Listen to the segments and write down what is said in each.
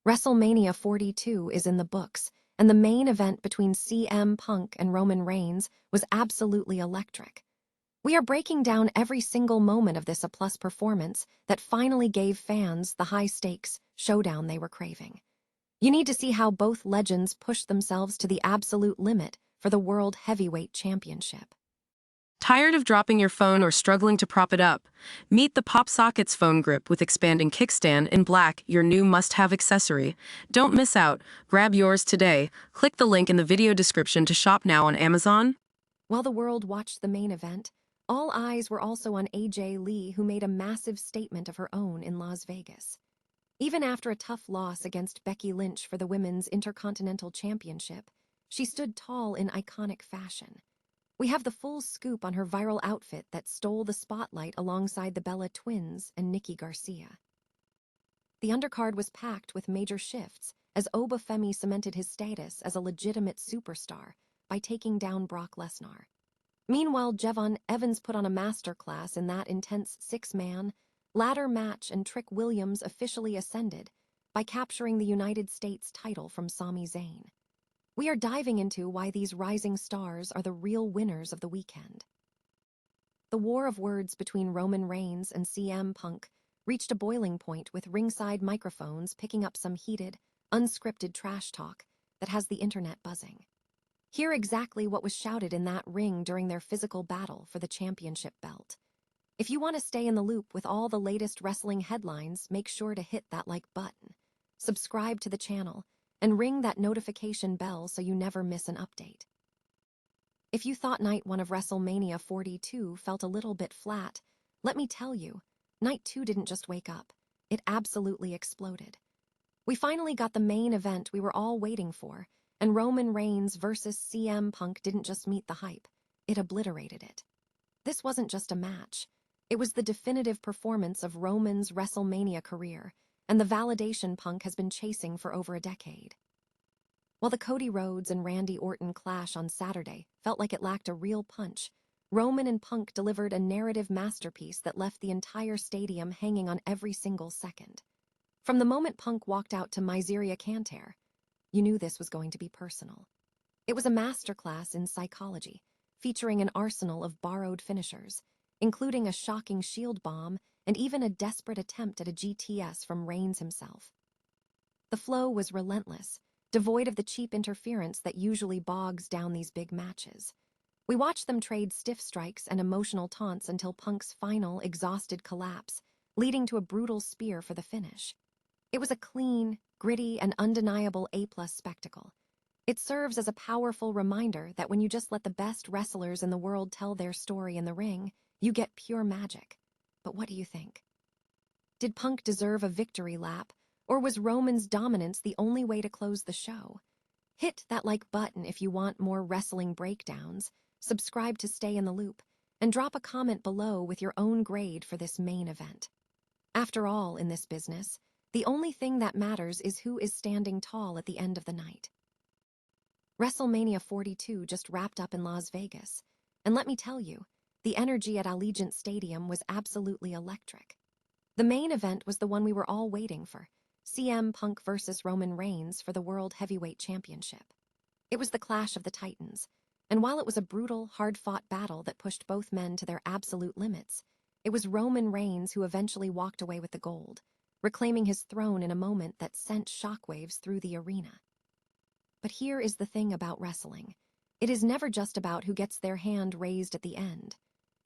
WrestleMania 42 is in the books, and the main event between CM Punk and Roman Reigns was absolutely electric. We are breaking down every single moment of this A-plus performance that finally gave fans the high-stakes showdown they were craving. You need to see how both legends pushed themselves to the absolute limit for the World Heavyweight Championship. Tired of dropping your phone or struggling to prop it up? Meet the Pop Sockets phone grip with expanding kickstand in black, your new must-have accessory. Don't miss out. Grab yours today. Click the link in the video description to shop now on Amazon. While the world watched the main event, all eyes were also on AJ Lee, who made a massive statement of her own in Las Vegas. Even after a tough loss against Becky Lynch for the Women's Intercontinental Championship, she stood tall in iconic fashion. We have the full scoop on her viral outfit that stole the spotlight alongside the Bella Twins and Nikki Garcia. The undercard was packed with major shifts as Oba Femi cemented his status as a legitimate superstar by taking down Brock Lesnar. Meanwhile, Jevon Evans put on a masterclass in that intense six-man ladder match, and Trick Williams officially ascended by capturing the United States title from Sami Zayn. We are diving into why these rising stars are the real winners of the weekend. The war of words between Roman Reigns and CM Punk reached a boiling point, with ringside microphones picking up some heated, unscripted trash talk that has the internet buzzing. Hear exactly what was shouted in that ring during their physical battle for the championship belt. If you want to stay in the loop with all the latest wrestling headlines, make sure to hit that like button, subscribe to the channel, and ring that notification bell so you never miss an update. If you thought Night 1 of WrestleMania 42 felt a little bit flat, let me tell you, Night 2 didn't just wake up, it absolutely exploded. We finally got the main event we were all waiting for, and Roman Reigns versus CM Punk didn't just meet the hype, it obliterated it. This wasn't just a match, it was the definitive performance of Roman's WrestleMania career, and the validation Punk has been chasing for over a decade. While the Cody Rhodes and Randy Orton clash on Saturday felt like it lacked a real punch, Roman and Punk delivered a narrative masterpiece that left the entire stadium hanging on every single second. From the moment Punk walked out to Miseria Canter, you knew this was going to be personal. It was a masterclass in psychology, featuring an arsenal of borrowed finishers, including a shocking shield bomb and even a desperate attempt at a GTS from Reigns himself. The flow was relentless, devoid of the cheap interference that usually bogs down these big matches. We watched them trade stiff strikes and emotional taunts until Punk's final, exhausted collapse, leading to a brutal spear for the finish. It was a clean, gritty, and undeniable A-plus spectacle. It serves as a powerful reminder that when you just let the best wrestlers in the world tell their story in the ring, you get pure magic. But what do you think? Did Punk deserve a victory lap, or was Roman's dominance the only way to close the show? Hit that like button if you want more wrestling breakdowns, subscribe to stay in the loop, and drop a comment below with your own grade for this main event. After all, in this business, the only thing that matters is who is standing tall at the end of the night. WrestleMania 42 just wrapped up in Las Vegas, and let me tell you, the energy at Allegiant Stadium was absolutely electric. The main event was the one we were all waiting for, CM Punk versus Roman Reigns for the World Heavyweight Championship. It was the clash of the Titans, and while it was a brutal, hard-fought battle that pushed both men to their absolute limits, it was Roman Reigns who eventually walked away with the gold, reclaiming his throne in a moment that sent shockwaves through the arena. But here is the thing about wrestling. It is never just about who gets their hand raised at the end.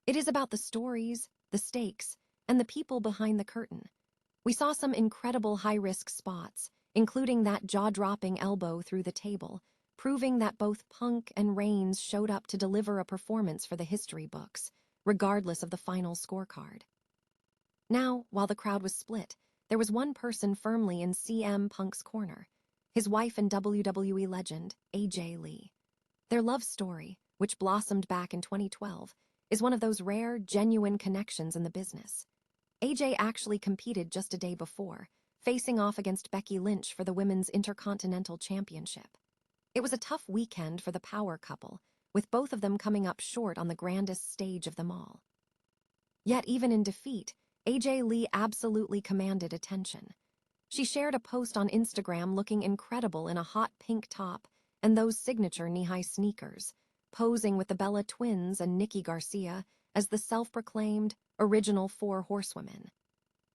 It is about the stories, the stakes, and the people behind the curtain. We saw some incredible high-risk spots, including that jaw-dropping elbow through the table, proving that both Punk and Reigns showed up to deliver a performance for the history books, regardless of the final scorecard. Now, while the crowd was split, there was one person firmly in CM Punk's corner, his wife and WWE legend, AJ Lee. Their love story, which blossomed back in 2012, is one of those rare, genuine connections in the business. AJ actually competed just a day before, facing off against Becky Lynch for the Women's Intercontinental Championship. It was a tough weekend for the power couple, with both of them coming up short on the grandest stage of them all. Yet even in defeat, AJ Lee absolutely commanded attention. She shared a post on Instagram looking incredible in a hot pink top and those signature knee-high sneakers, posing with the Bella twins and Nikki Garcia as the self-proclaimed original four horsewomen.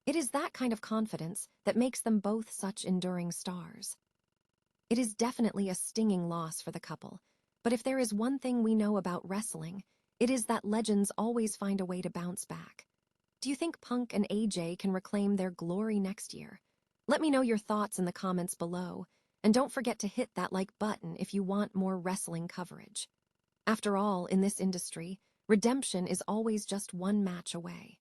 It is that kind of confidence that makes them both such enduring stars. It is definitely a stinging loss for the couple, but if there is one thing we know about wrestling, it is that legends always find a way to bounce back. Do you think Punk and AJ can reclaim their glory next year? Let me know your thoughts in the comments below, and don't forget to hit that like button if you want more wrestling coverage. After all, in this industry, redemption is always just one match away.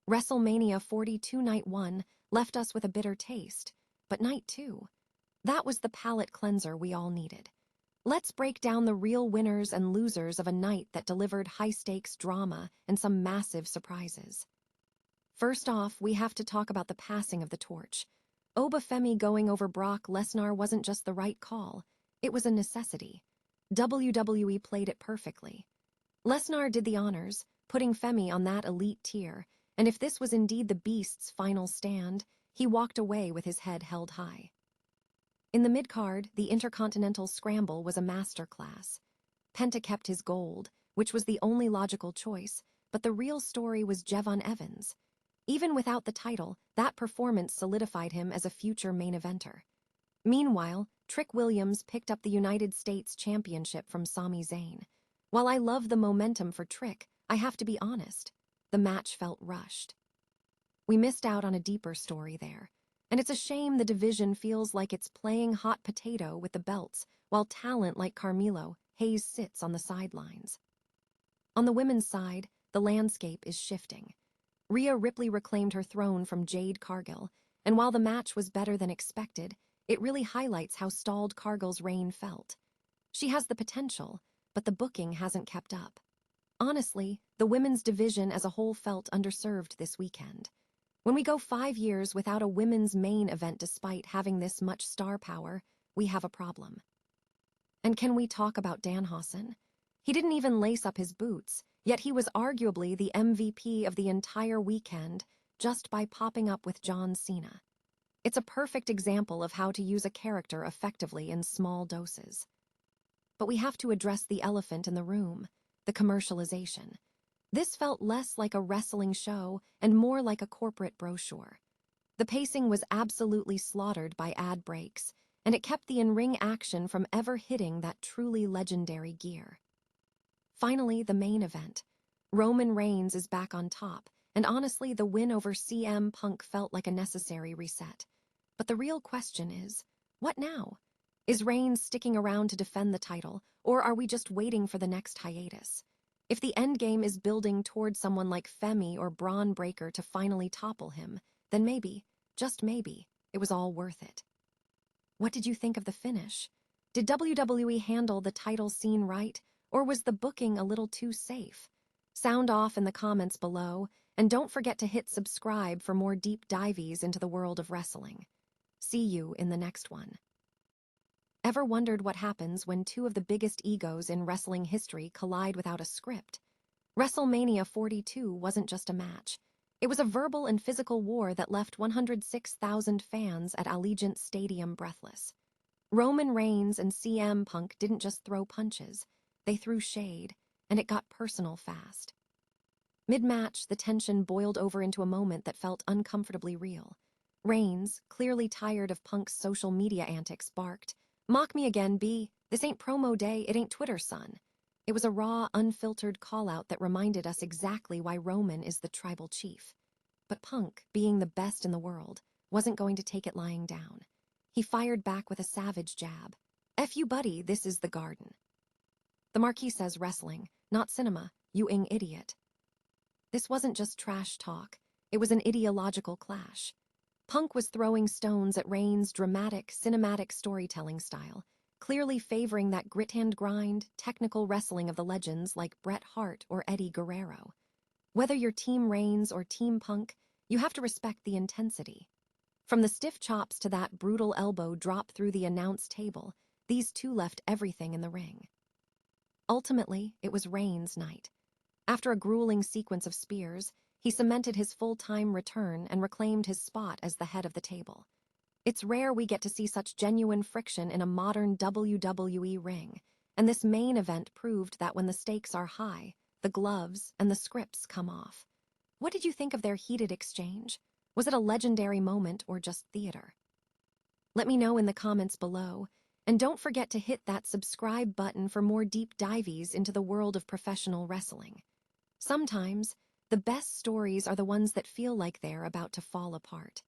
WrestleMania 42 Night 1 left us with a bitter taste, but Night 2, that was the palate cleanser we all needed. Let's break down the real winners and losers of a night that delivered high-stakes drama and some massive surprises. First off, we have to talk about the passing of the torch. Oba Femi going over Brock Lesnar wasn't just the right call, it was a necessity. WWE played it perfectly. Lesnar did the honors, putting Femi on that elite tier, and if this was indeed the Beast's final stand, he walked away with his head held high. In the mid-card, the Intercontinental Scramble was a masterclass. Penta kept his gold, which was the only logical choice, but the real story was Jevon Evans. Even without the title, that performance solidified him as a future main eventer. Meanwhile, Trick Williams picked up the United States Championship from Sami Zayn. While I love the momentum for Trick, I have to be honest, the match felt rushed. We missed out on a deeper story there, and it's a shame the division feels like it's playing hot potato with the belts, while talent like Carmelo Hayes sits on the sidelines. On the women's side, the landscape is shifting. Rhea Ripley reclaimed her throne from Jade Cargill, and while the match was better than expected, it really highlights how stalled Cargill's reign felt. She has the potential, but the booking hasn't kept up. Honestly, the women's division as a whole felt underserved this weekend. When we go 5 years without a women's main event despite having this much star power, we have a problem. And can we talk about Danhausen? He didn't even lace up his boots, yet he was arguably the MVP of the entire weekend just by popping up with John Cena. It's a perfect example of how to use a character effectively in small doses. But we have to address the elephant in the room, the commercialization. This felt less like a wrestling show and more like a corporate brochure. The pacing was absolutely slaughtered by ad breaks, and it kept the in-ring action from ever hitting that truly legendary gear. Finally, the main event. Roman Reigns is back on top, and honestly, the win over CM Punk felt like a necessary reset. But the real question is, what now? Is Reigns sticking around to defend the title, or are we just waiting for the next hiatus? If the endgame is building toward someone like Femi or Braun Breaker to finally topple him, then maybe, just maybe, it was all worth it. What did you think of the finish? Did WWE handle the title scene right, or was the booking a little too safe? Sound off in the comments below, and don't forget to hit subscribe for more deep dives into the world of wrestling. See you in the next one. Ever wondered what happens when two of the biggest egos in wrestling history collide without a script? WrestleMania 42 wasn't just a match. It was a verbal and physical war that left 106,000 fans at Allegiant Stadium breathless. Roman Reigns and CM Punk didn't just throw punches, they threw shade, and it got personal fast. Mid-match, the tension boiled over into a moment that felt uncomfortably real. Reigns, clearly tired of Punk's social media antics, barked, "Mock me again, B. This ain't promo day, it ain't Twitter, son." It was a raw, unfiltered call-out that reminded us exactly why Roman is the tribal chief. But Punk, being the best in the world, wasn't going to take it lying down. He fired back with a savage jab. "F you, buddy, this is the Garden." The Marquis says wrestling, not cinema, you idiot. This wasn't just trash talk, it was an ideological clash. Punk was throwing stones at Reigns' dramatic, cinematic storytelling style, clearly favoring that grit-and-grind, technical wrestling of the legends like Bret Hart or Eddie Guerrero. Whether you're Team Reigns or Team Punk, you have to respect the intensity. From the stiff chops to that brutal elbow drop through the announce table, these two left everything in the ring. Ultimately, it was Reigns' night. After a grueling sequence of spears, He cemented his full-time return and reclaimed his spot as the head of the table. It's rare we get to see such genuine friction in a modern WWE ring, and this main event proved that when the stakes are high, the gloves and the scripts come off. What did you think of their heated exchange? Was it a legendary moment or just theater? Let me know in the comments below, and don't forget to hit that subscribe button for more deep dives into the world of professional wrestling. Sometimes, the best stories are the ones that feel like they're about to fall apart.